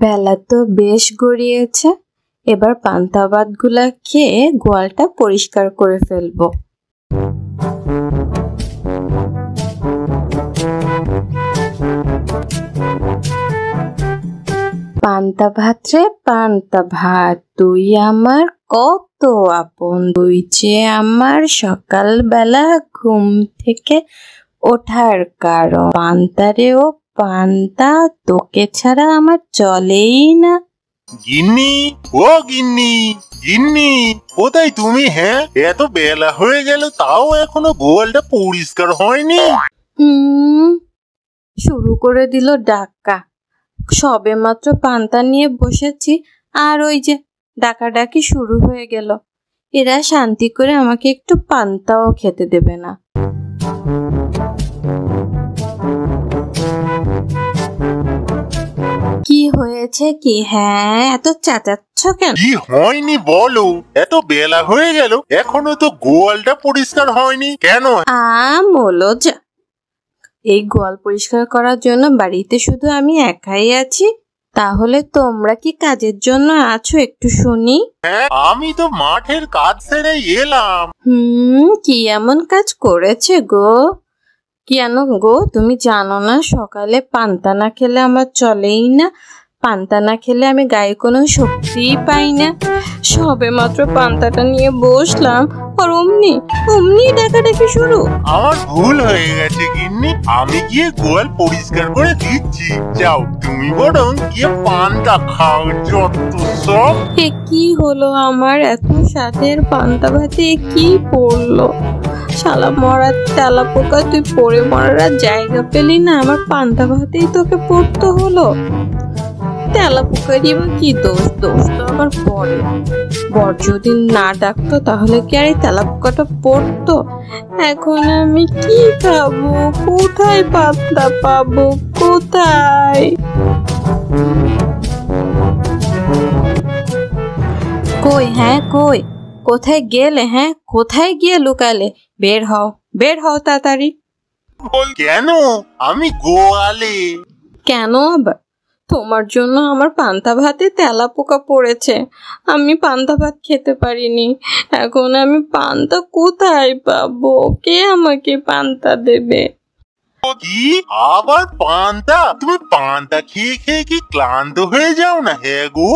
বেলা তো বেশ গড়িয়েছে, এবার পান্তা ভাতগুলা খেয়ে গোয়ালটা পরিষ্কার করে ফেলবো। পান্তা ভাত রে পান্তা ভাত, তুই আমার কত আপন, তুই যে আমার সকালবেলা ঘুম থেকে ওঠার কারণ। পান্তা রে ও পান্তা, তোকে ছাড়া আমার চলেই না। গিন্নি, ও গিন্নি, গিন্নি কোথায় তুমি? হ্যাঁ, এত বেলা হয়ে গেল তাও এখনো গোয়ালটা পরিষ্কার হয়নি। শুরু করে দিল ডাকা। সবে মাত্র পান্তা নিয়ে বসেছি আর ওই যে ডাকাডাকি শুরু হয়ে গেল। এরা শান্তি করে আমাকে একটু পান্তাও খেতে দেবে না। কি হয়েছে কি? হ্যাঁ, এত চেঁচাচ্ছ কেন? কি হয়নি বলো? এত বেলা হয়ে গেল এখনো তো গোয়ালটা পরিষ্কার হয়নি কেন? বলো যা, এই গোয়াল পরিষ্কার করার জন্য বাড়িতে শুধু আমি একাই আছি? তাহলে তোমরা কি কাজের জন্য আছো একটু শুনি? হ্যাঁ, আমি তো মাঠের কাজ সেরে এলাম। কি এমন কাজ করেছে গো? কেন গো, তুমি জানো না সকালে পান্তা না খেলে আমার চলেই না? পান্তা না খেলে আমি গায়ে কোনো শক্তিই পাই না। সবে মাত্র পান্তাটা নিয়ে বসলাম আর অমনি ডাকাডাকি শুরু। আমার ভুল হয়ে গেছে গিন্নি, আমি গিয়ে গোয়াল পরিষ্কার করে দিচ্ছি। যাও তুমি বরং গিয়ে পান্তা খাও, যত সব। কি হলো আমার এত স্বাদের পান্তা ভাতে কি পড়লো? শালা মরার তেলা পোকা, তুই পড়ে মরার জায়গা পেলি না, আমার পান্তা ভাতেই তোকে পড়তে হলো। তেলা পোকারই বা কি দোষ? দোষ তো আবার পরে। বর যদি না ডাকতো তাহলে কি আর এই তেলা পোকাটা পড়তো? এখন আমি কি খাবো? কোথায় পান্তা পাবো? কোথায়? কই? হ্যাঁ কই? কোথায় গেলে? হ্যাঁ, কোথায় গিয়ে লুকালে? বের হও তাড়াতাড়ি। কেন? আমি গোয়ালে। কেন আবার? তোমার জন্য আমার পান্তা ভাতে তেলা পোকা পড়েছে, আমি পান্তা ভাত খেতে পারিনি। এখন আমি পান্তা কোথায় পাবো? কে আমাকে পান্তা দেবে? কি আবার পান্তা? তুমি পান্তা খেয়ে খেয়ে কি ক্লান্ত হয়ে যাও না? হ্যাঁ গো,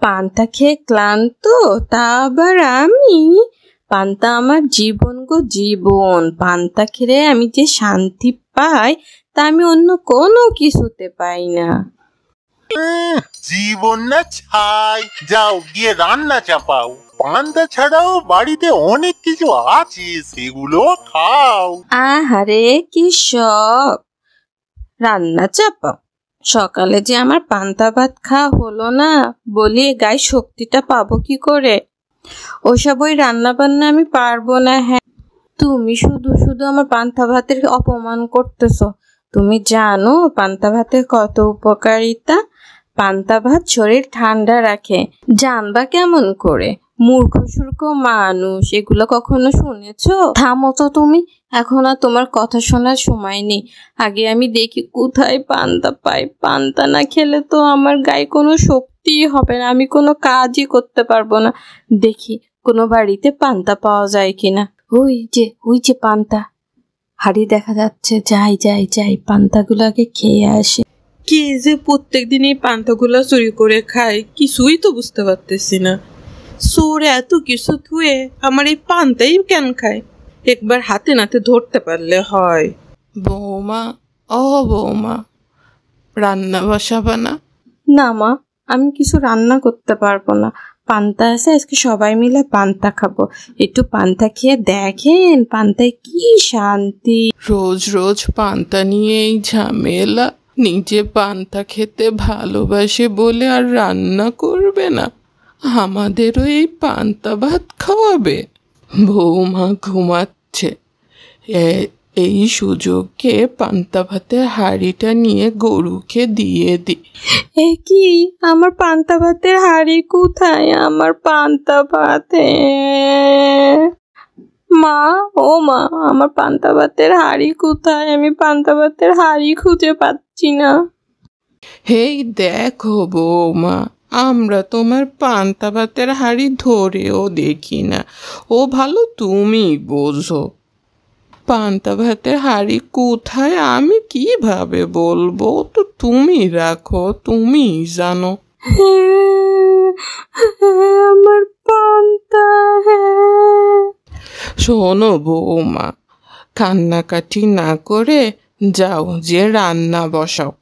পান্তা খেয়ে ক্লান্ত? তা আবার আমি? পান্তা আমার জীবন গো, জীবন। পান্তা খেলে আমি যে শান্তি পাই তা আমি অন্য কোনো কিছুতে পাই না। জীবন না ছাই, যাও গিয়ে রান্না চাপাও। পান্তা ছাড়াও বাড়িতে অনেক কিছু আছে, সেগুলো খাও। আহারে কি শখ! রান্না চাপাও? সকালে যে আমার পান্তা ভাত খাওয়া হলো না বলি গায়ে শক্তিটা পাবো কি করে? ওসব ওই রান্না বান্না আমি পারবো না। হ্যাঁ, তুমি শুধু শুধু আমার পান্তা ভাতের অপমান করতেছ। তুমি জানো পান্তা ভাতের কত উপকারিতা? পান্তা ভাত শরীর ঠান্ডা রাখে, জানবা কেমন করে? মূর্খ সূর্খ মানুষ এগুলো কখনো শুনেছো? থামো তো তুমি, এখন আর তোমার কথা শোনার সময় নেই। আগে আমি দেখি কোথায় পান্তা পাই। পান্তা না খেলে তো আমার গায়ে কোনো শক্তিই হবে না, আমি কোনো কাজই করতে পারবো না। দেখি কোনো বাড়িতে পান্তা পাওয়া যায় কিনা। ওই যে পান্তা হাড়ি দেখা যাচ্ছে, যাই পান্তাগুলো আগে খেয়ে আসে। কে যে প্রত্যেক দিন এই পান্তাগুলো চুরি করে খায় কিছুই তো বুঝতে পারতেছি না। চোর এত কিছু থুয়ে আমার এই পান্তাই কেন খায়? একবার হাতে নাতে ধরতে পারলে হয়। বৌমা, ও বৌমা, রান্না বসাবা না? না মা, আমি কিছু রান্না করতে পারবো না। পান্তা আছে, আজকে সবাই মিলে পান্তা খাবো। একটু পান্তা খেয়ে দেখেন পান্তায় কি শান্তি। রোজ রোজ পান্তা নিয়ে এই ঝামেলা। নিজে পান্তা খেতে ভালোবাসে বলে আর রান্না করবে না, আমাদেরও এই পান্তা ভাত খাওয়াবে। বৌমা ঘুমাচ্ছে, এই সুযোগে পান্তা ভাতের হাঁড়িটা নিয়ে গরুকে দিয়ে দি। কি আমার পান্তা ভাতের হাঁড়ি কোথায়? আমার পান্তা ভাত, মা ও মা, আমার পান্তা ভাতের হাঁড়ি কোথায়? আমি পান্তা ভাতের হাঁড়ি খুঁজে পাচ্ছি না। হেই দেখো বৌমা, আমরা তোমার পান্তা ভাতের হাঁড়ি ধরেও দেখি না, ও ভালো তুমি বোঝো। পান্তা ভাতের হাঁড়ি কোথায় আমি কিভাবে বলবো, তো তুমি রাখো, তুমি জানো। আমার পান্তা। শোনো বৌমা, কান্নাকাটি না করে যাও যে রান্না বসাও,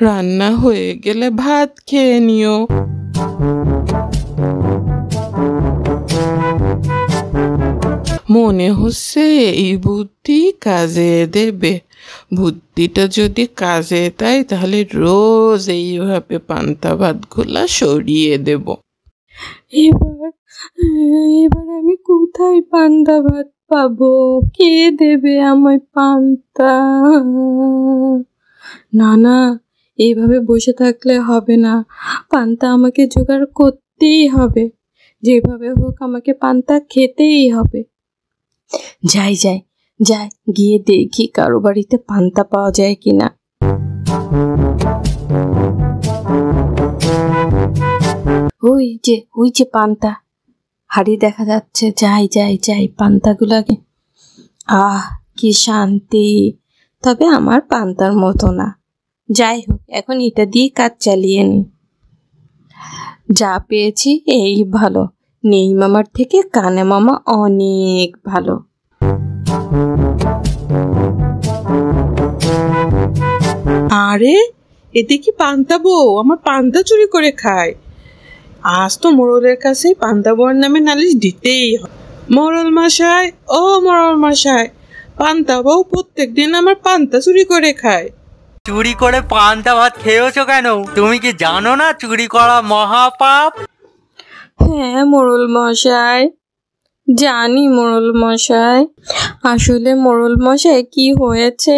রান্না হয়ে গেলে ভাত খেয়ে নিও। মনে হচ্ছে এই বুদ্ধি কাজে দেবে। বুদ্ধিটা যদি কাজে দেয় তাহলে রোজ এইভাবে পান্তা ভাতগুলা সরিয়ে দেব। এবার এবার আমি কোথায় পান্তা ভাত পাবো? কে দেবে আমায় পান্তা? না না, এইভাবে বসে থাকলে হবে না, পান্তা আমাকে জোগাড় করতেই হবে। যেভাবে হোক আমাকে পান্তা খেতেই হবে। যাই যাই যাই, গিয়ে দেখি কারো বাড়িতে পান্তা পাওয়া যায় কিনা। ওই যে পান্তা হাড়ি দেখা যাচ্ছে। যাই যাই যাই, পান্তাগুলাকে। আহ, কি শান্তি! তবে আমার পান্তার মতো না। যাই হোক, এখন এটা দিয়ে কাজ চালিয়ে নি। যা পেয়েছি এই ভালো, নেই মামার থেকে কানে মামা অনেক ভালো। আরে, এতে কি পান্তা বউ আমার পান্তা চুরি করে খায়? আজ তো মোড়লের কাছে পান্তা বউয়ের নামে নালিশ দিতেই হয়। মোড়ল মশাই, ও মোড়ল মশাই, পান্তা বউ প্রত্যেকদিন আমার পান্তা চুরি করে খায়। চুরি করে পান্তা ভাত খেয়েছো কেন? তুমি কি জানো না চুরি করা মহাপাপ? হ্যাঁ মোড়ল মশাই, জানি মোড়ল মশাই। আসলে মোড়ল মশাই কি হয়েছে?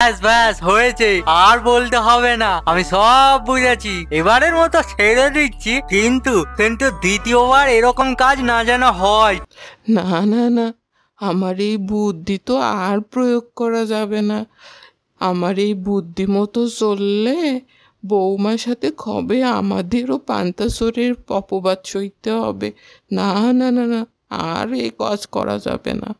ব্যাস ব্যাস হয়েছে, আর বলতে হবে না, আমি সব বুঝেছি। এবারের মতো ছেড়ে দিচ্ছি, কিন্তু দ্বিতীয়বার এরকম কাজ না যেন হয়। না না না, আমার এই বুদ্ধি তো আর প্রয়োগ করা যাবে না। আমার এই বুদ্ধি মতো চললে বৌমার সাথে কবে আমাদেরও পান্তাসরের অপবাদ সইতে হবে। না না না না, আর এই কাজ করা যাবে না।